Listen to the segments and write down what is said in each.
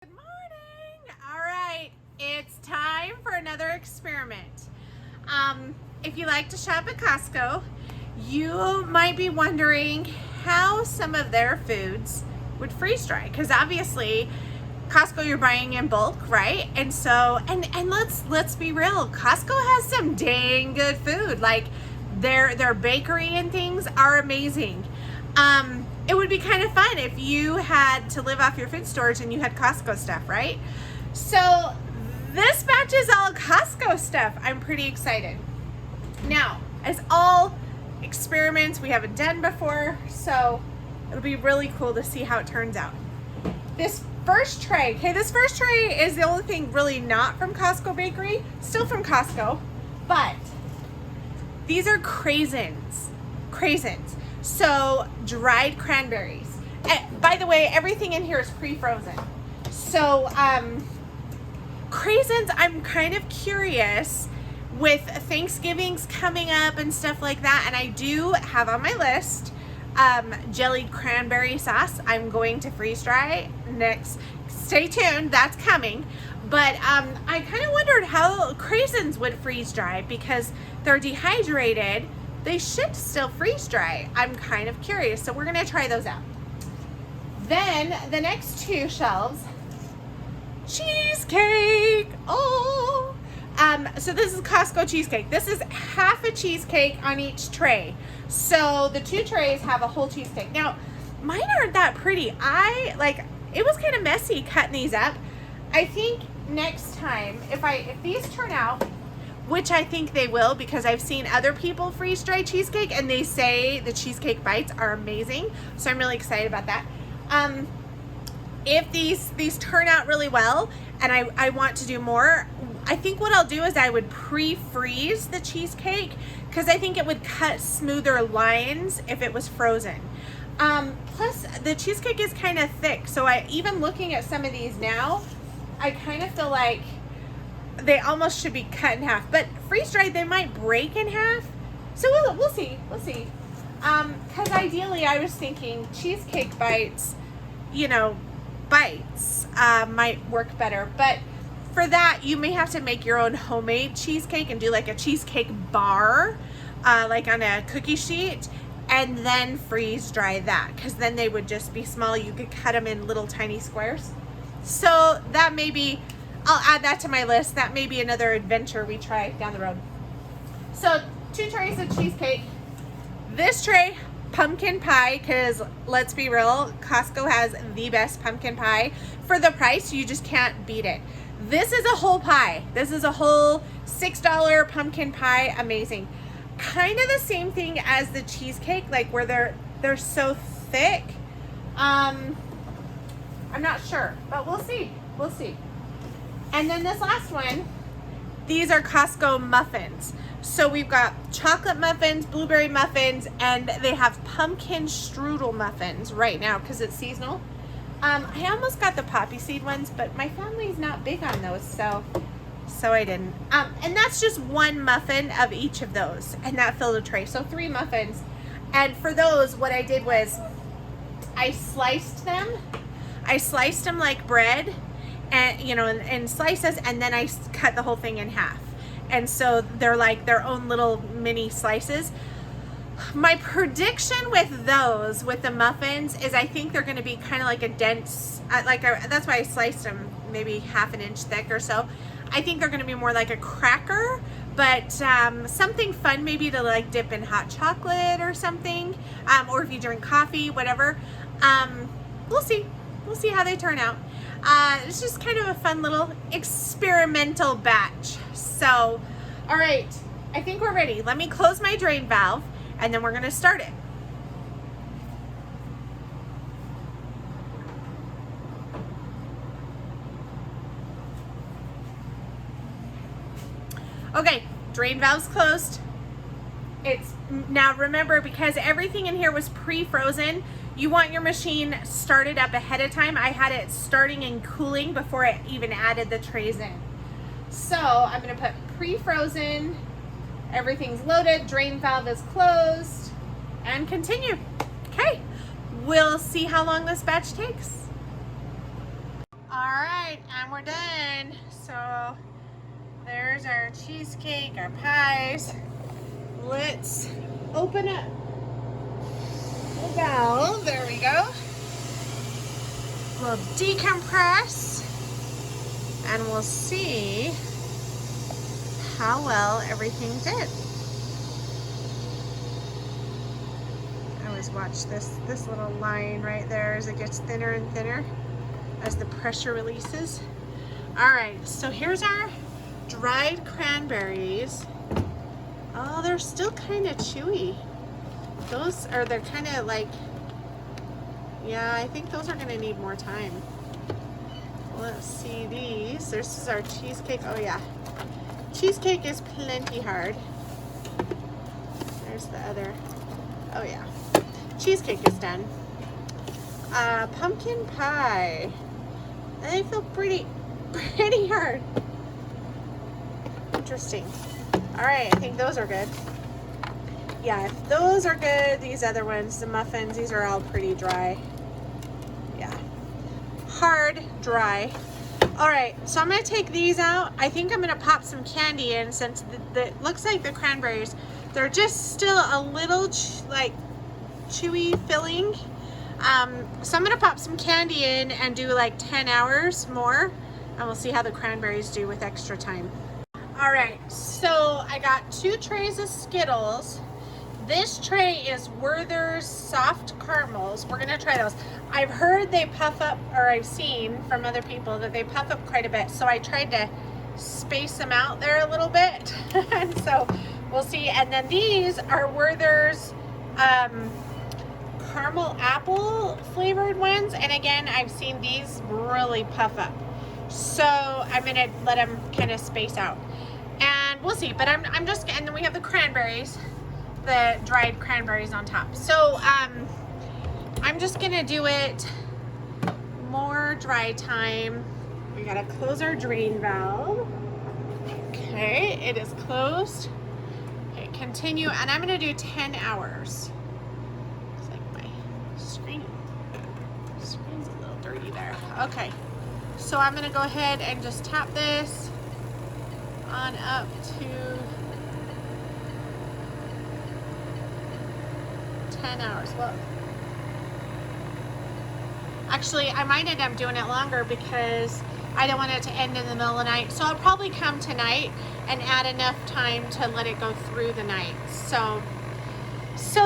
Good morning. All right, it's time for another experiment. If you like to shop at Costco, you might be wondering how some of their foods would freeze dry, because obviously Costco, you're buying in bulk, right? And so, and let's be real, Costco has some dang good food. Like their bakery and things are amazing. It would be kind of fun if you had to live off your food storage and you had Costco stuff, right? So this batch is all Costco stuff. I'm pretty excited. Now, as all experiments we haven't done before, so it'll be really cool to see how it turns out. This first tray is the only thing really not from Costco Bakery, still from Costco, but these are Craisins. So dried cranberries. By the way, everything in here is pre-frozen. So Craisins, I'm kind of curious with Thanksgiving's coming up and stuff like that, and I do have on my list jellied cranberry sauce. I'm going to freeze dry next. Stay tuned, that's coming. But I kind of wondered how Craisins would freeze dry because they're dehydrated. They should still freeze dry. I'm kind of curious, so we're gonna try those out. Then the next two shelves, cheesecake. Oh, so this is Costco cheesecake. This is half a cheesecake on each tray. So the two trays have a whole cheesecake. Now, mine aren't that pretty. It was kind of messy cutting these up. I think next time, if these turn out, which I think they will, because I've seen other people freeze dry cheesecake and they say the cheesecake bites are amazing. So I'm really excited about that. If these turn out really well and I want to do more, I think what I'll do is I would pre-freeze the cheesecake because I think it would cut smoother lines if it was frozen. Plus the cheesecake is kind of thick. So even looking at some of these now, I kind of feel like they almost should be cut in half, but freeze dried they might break in half. So we'll see. Because ideally I was thinking cheesecake bites, might work better. But for that you may have to make your own homemade cheesecake and do like a cheesecake bar, like on a cookie sheet, and then freeze dry that, because then they would just be small. You could cut them in little tiny squares. So that may be, I'll add that to my list. That may be another adventure we try down the road. So 2 trays of cheesecake. This tray, pumpkin pie, because let's be real, Costco has the best pumpkin pie. For the price, you just can't beat it. This is a whole pie. This is a whole $6 pumpkin pie. Amazing. Kind of the same thing as the cheesecake, like where they're so thick. I'm not sure, but we'll see. And then this last one, these are Costco muffins. So we've got chocolate muffins, blueberry muffins, and they have pumpkin strudel muffins right now because it's seasonal. I almost got the poppy seed ones, but my family's not big on those, so I didn't. And that's just one muffin of each of those, and that filled a tray. So 3 muffins. And for those, what I did was I sliced them like bread, and in slices, and then I cut the whole thing in half, and so they're like their own little mini slices. My prediction with the muffins is I think they're going to be kind of like a dense, that's why I sliced them maybe half an inch thick or so. I think they're going to be more like a cracker, but something fun maybe to like dip in hot chocolate or something, or if you drink coffee, whatever. We'll see how they turn out. It's just kind of a fun little experimental batch. So, all right, I think we're ready. Let me close my drain valve and then we're gonna start it. Okay, drain valve's closed. It's now, remember, because everything in here was pre-frozen, you want your machine started up ahead of time. I had it starting and cooling before I even added the trays in. So I'm gonna put pre-frozen, everything's loaded, drain valve is closed, and continue. Okay, we'll see how long this batch takes. All right, and we're done. So there's our cheesecake, our pies. Let's open up the valve. There we go. We'll decompress and we'll see how well everything did. I always watch this little line right there as it gets thinner and thinner as the pressure releases. All right, so here's our dried cranberries. Oh, they're still kind of chewy. They're kind of like, yeah, I think those are gonna need more time. Let's see these. This is our cheesecake. Oh yeah, cheesecake is plenty hard. There's the other. Oh yeah, cheesecake is done. Pumpkin pie. They feel pretty hard. Interesting. All right, I think those are good. Yeah, if those are good, these other ones, the muffins, these are all pretty dry. Yeah, hard, dry. All right, so I'm gonna take these out. I think I'm gonna pop some candy in since it looks like the cranberries, they're just still a little like chewy filling. So I'm gonna pop some candy in and do like 10 hours more, and we'll see how the cranberries do with extra time. All right, so I got 2 trays of Skittles. This tray is Werthers soft caramels. We're gonna try those. I've heard they puff up, or I've seen from other people that they puff up quite a bit. So I tried to space them out there a little bit. And so we'll see. And then these are Werthers caramel apple flavored ones. And again, I've seen these really puff up. So I'm gonna let them kind of space out. And we'll see, but I'm just, and then we have the cranberries, the dried cranberries on top. So I'm just gonna do it more dry time. We gotta close our drain valve. Okay, it is closed. Okay, continue, and I'm gonna do 10 hours. Looks like my screen's a little dirty there. Okay, so I'm gonna go ahead and just tap this on up to 10 hours. Well, actually, I might end up doing it longer because I don't want it to end in the middle of the night. So I'll probably come tonight and add enough time to let it go through the night. So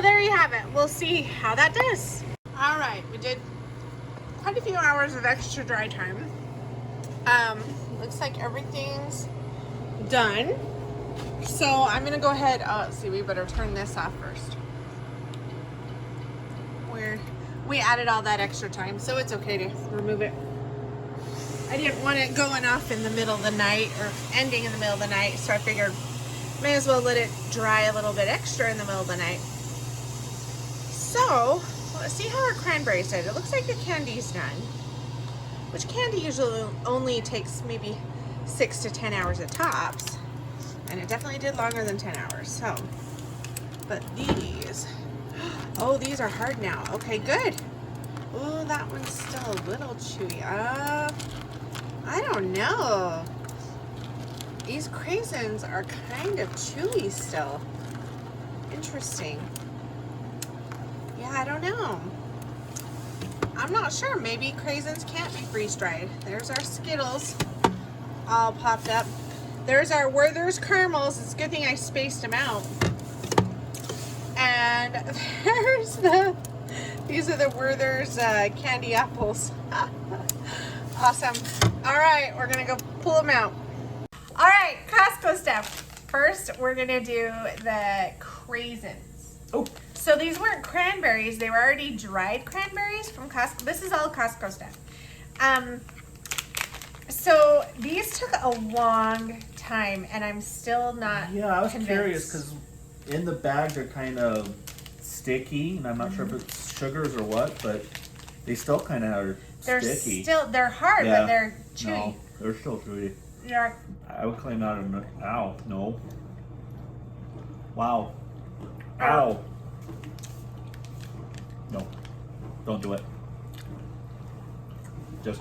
there you have it. We'll see how that does. All right, we did quite a few hours of extra dry time. Looks like everything's done. So I'm gonna go ahead. Oh, let's see. We better turn this off first. We added all that extra time, so it's okay to remove it. I didn't want it going off in the middle of the night or ending in the middle of the night, so I figured may as well let it dry a little bit extra in the middle of the night. So let's see how our cranberries did. It looks like the candy's done, which candy usually only takes maybe 6 to 10 hours at tops, and it definitely did longer than 10 hours. So, but these, oh, these are hard now. Okay, good. Oh, that one's still a little chewy. I don't know. These Craisins are kind of chewy still. Interesting. Yeah, I don't know. I'm not sure. Maybe Craisins can't be freeze-dried. There's our Skittles all popped up. There's our Werthers Caramels. It's a good thing I spaced them out. And there's these are the Werthers candy apples. Awesome. All right, we're gonna go pull them out. All right, Costco stuff. First, we're gonna do the Craisins. Oh. So these weren't cranberries. They were already dried cranberries from Costco. This is all Costco stuff. So these took a long time, and I'm still not Yeah, I was convinced. curious because in the bag they're kind of sticky, and I'm not sure if it's sugars or what, but they still kind of are sticky. They're hard, Yeah. but they're chewy. No, they're still chewy. Yeah. I would claim that. Ow, no. Wow. Ow. No, don't do it. Just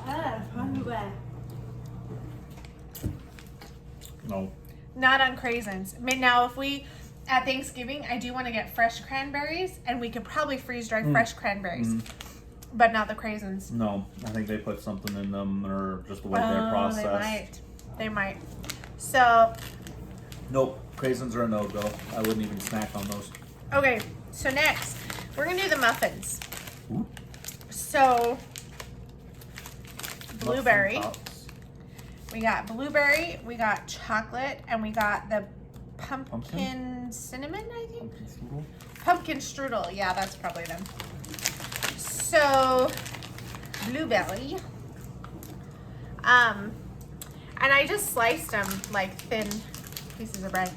no. Not on Craisins. I mean, now if we at Thanksgiving, I do want to get fresh cranberries, and we could probably freeze dry fresh cranberries, but not the Craisins. No, I think they put something in them, or just the way they're processed. They might. So. Nope, Craisins are a no-go. I wouldn't even snack on those. Okay, so next we're gonna do the muffins. Ooh. So blueberry. Muffin tops. We got blueberry, we got chocolate, and we got the pumpkin cinnamon, I think. Pumpkin strudel. Pumpkin strudel, yeah, that's probably them. So blueberry. And I just sliced them like thin pieces of bread.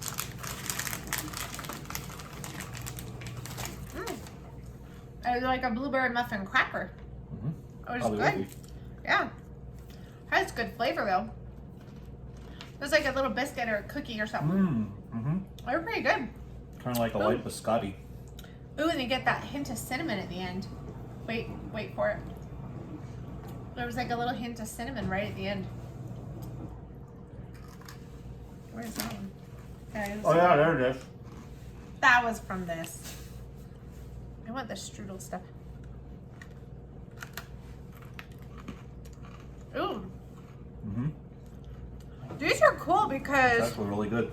It's like a blueberry muffin cracker. It was good. Yeah. Has good flavor though. It's like a little biscuit or a cookie or something. They're pretty good. Kind of like a light biscotti. Ooh, and you get that hint of cinnamon at the end. Wait for it. There was like a little hint of cinnamon right at the end. Where's that one? Oh yeah, there it is. That was from this. I want the strudel stuff. Ooh. These are cool because... That's really good.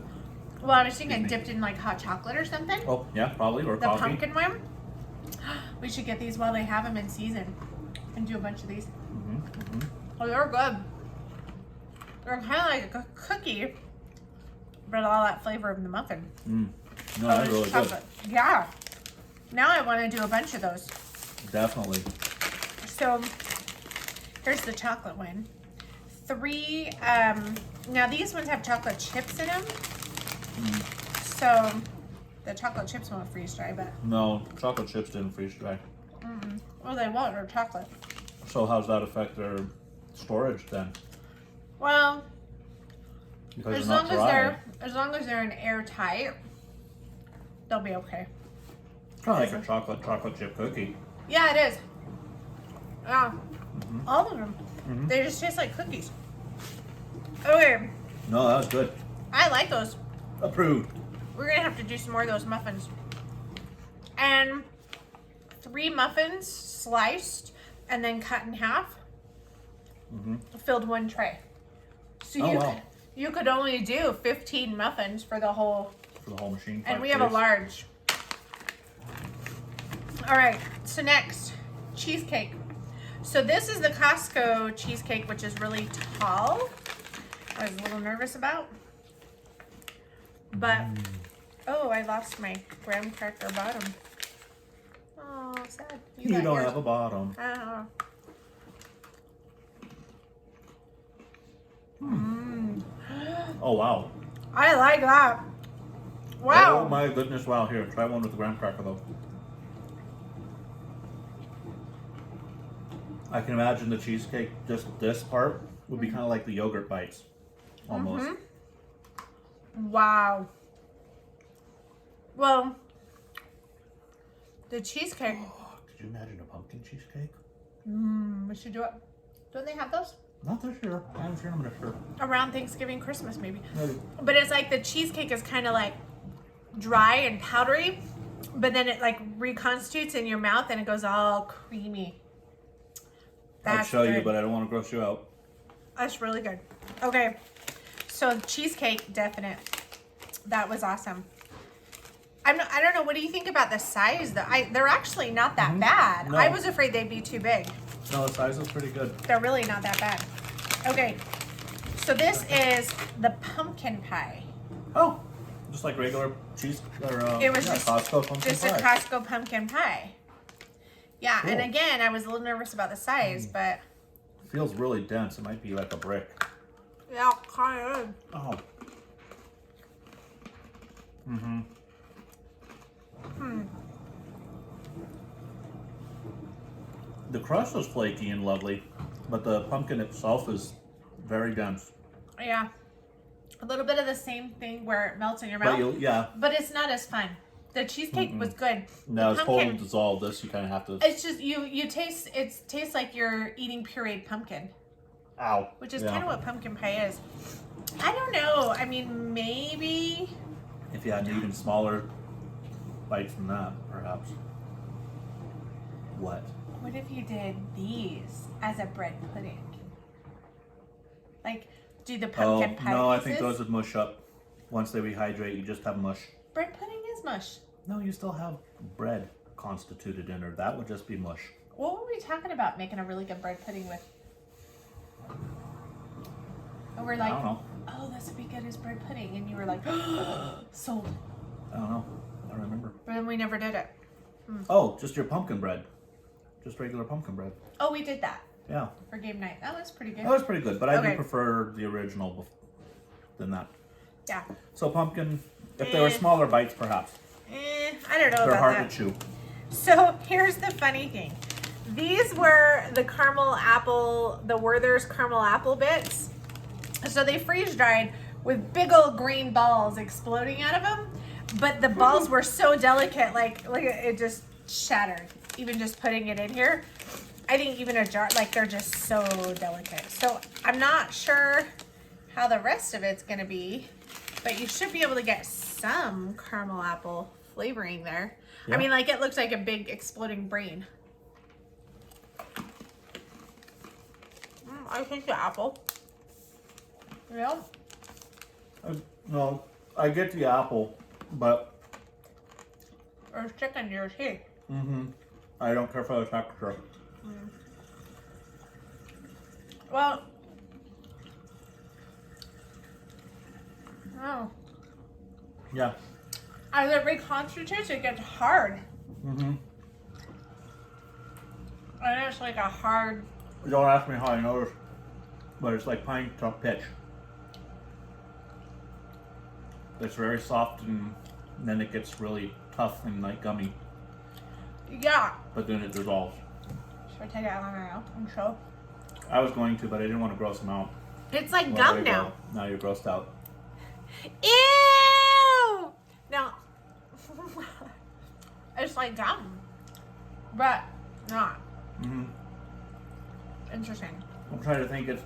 Well, I was thinking dipped in like hot chocolate or something. Oh, yeah, probably. Or the coffee. Pumpkin one. We should get these while they have them in season and do a bunch of these. Oh, they're good. They're kind of like a cookie, but all that flavor of the muffin. No, that's really chocolate. Good. Yeah. Now I want to do a bunch of those. Definitely. So here's the chocolate one. 3. Now these ones have chocolate chips in them. So the chocolate chips won't freeze dry, but no, chocolate chips didn't freeze dry. Well, they won't. They're chocolate. So how's that affect their storage then? Well, Because as they're long not dry. as long as they're in airtight, they'll be okay. Kind of like a chocolate chip cookie. Yeah, it is. Yeah, all of them. They just taste like cookies. Okay, No, that was good. I like those. Approved. We're gonna have to do some more of those muffins. And 3 muffins sliced and then cut in half. Filled 1 tray. So you could only do 15 muffins for the whole machine. And we have a large. All right, so next, cheesecake. So this is the Costco cheesecake, which is really tall. I was a little nervous about. But, oh, I lost my graham cracker bottom. Oh, sad. You don't have a bottom. Oh, wow. I like that. Wow. Oh, my goodness. Wow. Here, try one with the graham cracker, though. I can imagine the cheesecake, just this part, would be kind of like the yogurt bites. Almost. Wow. Well, the cheesecake. Oh, could you imagine a pumpkin cheesecake? We should do it. Don't they have those? Not this year. I haven't seen them this year. Around Thanksgiving, Christmas, maybe. Maybe. But it's like the cheesecake is kind of like dry and powdery, but then it like reconstitutes in your mouth and it goes all creamy. I'd show you, but I don't want to gross you out. That's really good. Okay, so cheesecake, definite. That was awesome. I don't know. What do you think about the size? They're actually not that bad. No. I was afraid they'd be too big. No, the size is pretty good. They're really not that bad. Okay, so this is the pumpkin pie. Oh, just like regular cheese or It was just Costco pumpkin just pie. a Costco pumpkin pie. Yeah, Cool. and again, I was a little nervous about the size, but It feels really dense. It might be like a brick. yeah, kind of. Oh. The crust is flaky and lovely, but the pumpkin itself is very dense. Yeah, a little bit of the same thing where it melts in your But mouth, yeah, but it's not as fun. The cheesecake was good. No, The it's whole dissolved. This you kind of have to. It's just you taste. It tastes like you're eating pureed pumpkin. Ow. Which is kind of what pumpkin pie is. I don't know. I mean, maybe. If you had even smaller bites than that, perhaps. What? What if you did these as a bread pudding? Like, do the pumpkin pie no, pieces? I think those would mush up. Once they rehydrate, you just have mush. Bread pudding is mush. No, you still have bread constituted in there. That would just be mush. What were we talking about making a really good bread pudding with? And we're like, I don't know. oh, this would be good as bread pudding. And you were like, sold. I don't know. I don't remember. But then we never did it. Oh, just your pumpkin bread. Just regular pumpkin bread. Oh, we did that Yeah. for game night. That was pretty good. That was pretty good, but I do Okay. prefer the original than that. Yeah. So pumpkin, if they were smaller bites, perhaps. I don't know They're about hard that. to chew. So here's the funny thing. These were the caramel apple, the Werthers caramel apple bits. So they freeze dried with big old green balls exploding out of them. But the balls were so delicate, like it just shattered. Even just putting it in here. I think even a jar, like they're just so delicate. So I'm not sure how the rest of it's gonna be, but you should be able to get some caramel apple flavoring there. Yeah. I mean, like it looks like a big exploding brain. I think the apple. Yeah. No, I get the apple, but There's chicken to your tea. I don't care for the texture. Well, oh, Yeah. as it reconstitutes, it gets hard. And it's like a hard. Don't ask me how I know this, but it's like pine top pitch. It's very soft and then it gets really tough and like gummy, Yeah. but then it dissolves. Should I take it out now and show? I was going to, but I didn't want to gross them out. It's like Well, gum there you now. go. Now you're grossed out. Ew! Now, it's like gum, but not. Interesting. I'm trying to think. It's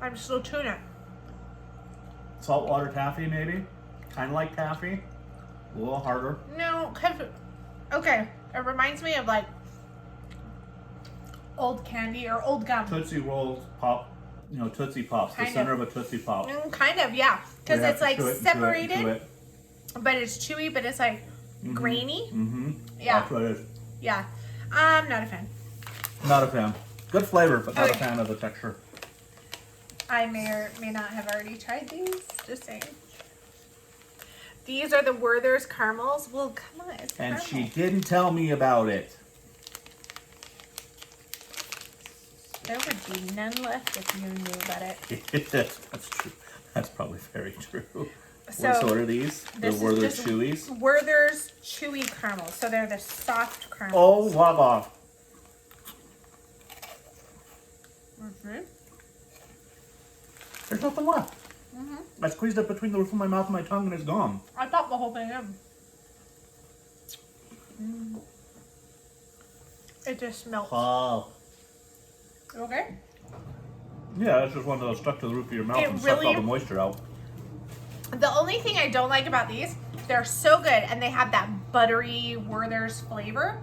I'm still chewing it. saltwater taffy, maybe. Kind of like taffy. A little harder. No, okay. It reminds me of like old candy or old gum. Tootsie Rolls pop. Tootsie Pops. Kind The center of. of a Tootsie Pop. Kind of, yeah. Because You have it's to like chew it and chew it and separated, chew it. but it's chewy, but it's like grainy. Yeah. That's what it is. Yeah. I'm not a fan. Not a fan. Good flavor, but not a Okay. fan of the texture. I may or may not have already tried these. Just saying. These are the Werthers Caramels. Well, come on. It's And caramel. she didn't tell me about it. There would be none left if you knew about it. That's true. That's probably very true. So, So what are these? The This is Werther's just Chewies? Werther's Chewy Caramels. So they're the soft Oh, caramels. lava. There's nothing left. I squeezed it between the roof of my mouth and my tongue and it's gone. I thought the whole thing in. It just melts. Oh. Okay. Yeah, it's just one of those stuck to the roof of your mouth It and sucked all really- the moisture out. The only thing I don't like about these, they're so good and they have that buttery Werther's flavor.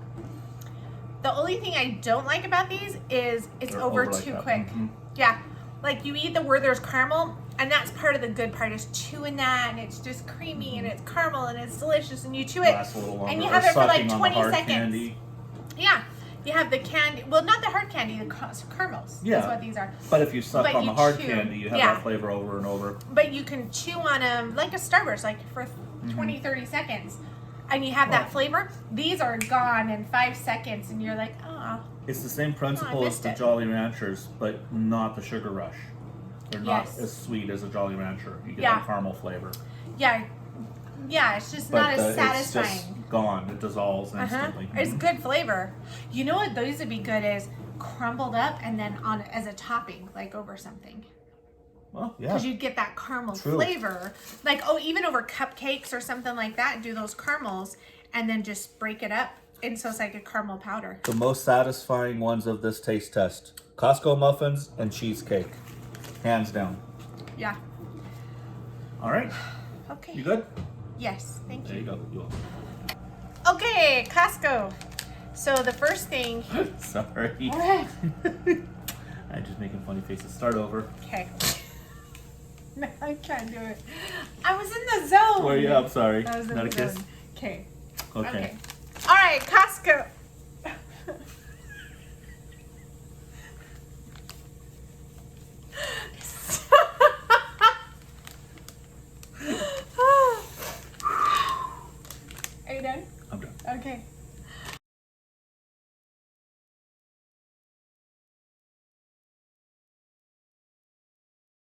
The only thing I don't like about these is it's They're over over like too that. quick. Yeah. Like you eat the Werther's caramel and that's part of the good part is chewing that and it's just creamy and it's caramel and it's delicious and you chew it Lasts a little longer. and you Or have it for like sucking on the 20 hard seconds. candy. Yeah. You have the candy, well not the hard candy, the caramels. Yeah. That's what these are. But if you suck But on you the hard chew. candy, you have Yeah. that flavor over and over. But you can chew on them like a Starburst, like for 20, 30 seconds. And you have that flavor. These are gone in 5 seconds and you're like, oh. It's the same principle as missed the it. Jolly Ranchers, but not the Sugar Rush. They're not Yes. as sweet as a Jolly Rancher. You get Yeah. that caramel flavor. Yeah. Yeah, it's just But not as it's satisfying. just gone. It dissolves instantly. It's good flavor. You know what those would be good is crumbled up and then on as a topping, like over something. Well, yeah. Because you'd get that caramel True. flavor. Like, oh, even over cupcakes or something like that, do those caramels and then just break it up. And so it's like a caramel powder. The most satisfying ones of this taste test: Costco muffins and cheesecake, hands down. Yeah. All right. Okay. You good? Yes. Thank There you. you go. You are. Okay, Costco. So the first thing. Sorry. What? I'm just making funny faces. Start over. Okay. No, I can't do it. I was in the zone. Oh yeah, I'm sorry. I was in Not the a kiss. zone. Okay. Okay. All right, Costco. Are you done? I'm done. Okay.